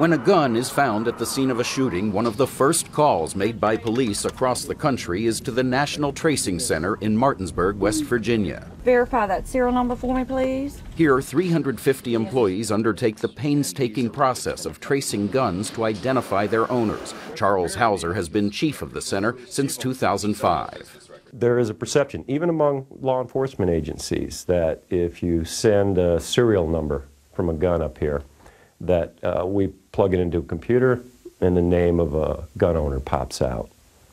When a gun is found at the scene of a shooting, one of the first calls made by police across the country is to the National Tracing Center in Martinsburg, West Virginia. Verify that serial number for me, please. Here, 350 employees undertake the painstaking process of tracing guns to identify their owners. Charles Hauser has been chief of the center since 2005. There is a perception, even among law enforcement agencies, that if you send a serial number from a gun up here, that we plug it into a computer and the name of a gun owner pops out,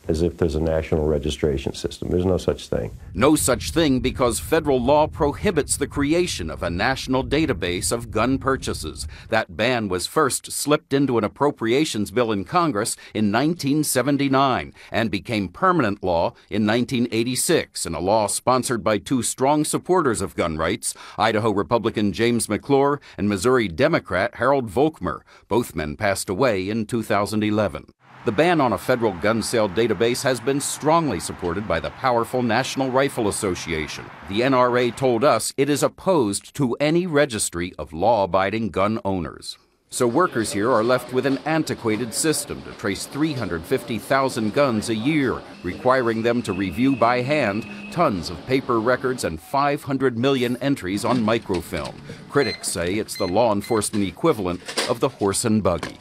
as if there's a national registration system. There's no such thing. No such thing because federal law prohibits the creation of a national database of gun purchases. That ban was first slipped into an appropriations bill in Congress in 1979 and became permanent law in 1986 in a law sponsored by two strong supporters of gun rights, Idaho Republican James McClure and Missouri Democrat Harold Volkmer. Both men passed away in 2011. The ban on a federal gun sale database has been strongly supported by the powerful National Rifle Association. The NRA told us it is opposed to any registry of law-abiding gun owners. So workers here are left with an antiquated system to trace 350,000 guns a year, requiring them to review by hand tons of paper records and 500 million entries on microfilm. Critics say it's the law enforcement equivalent of the horse and buggy.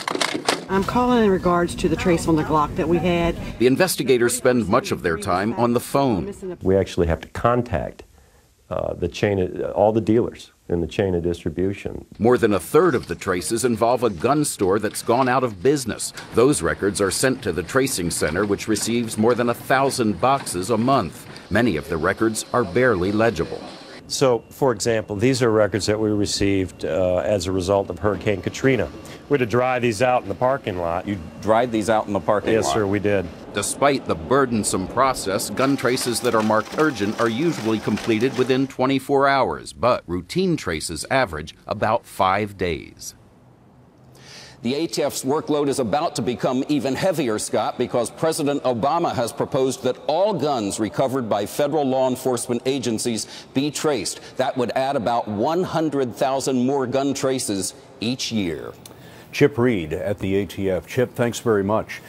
I'm calling in regards to the trace on the Glock that we had. The investigators spend much of their time on the phone. We actually have to contact the chain, all the dealers in the chain of distribution. More than a third of the traces involve a gun store that's gone out of business. Those records are sent to the tracing center, which receives more than 1,000 boxes a month. Many of the records are barely legible. So, for example, these are records that we received as a result of Hurricane Katrina. We had to dry these out in the parking lot. You dried these out in the parking lot? Yes, sir, we did. Despite the burdensome process, gun traces that are marked urgent are usually completed within 24 hours, but routine traces average about 5 days. The ATF's workload is about to become even heavier, Scott, because President Obama has proposed that all guns recovered by federal law enforcement agencies be traced. That would add about 100,000 more gun traces each year. Chip Reid at the ATF. Chip, thanks very much.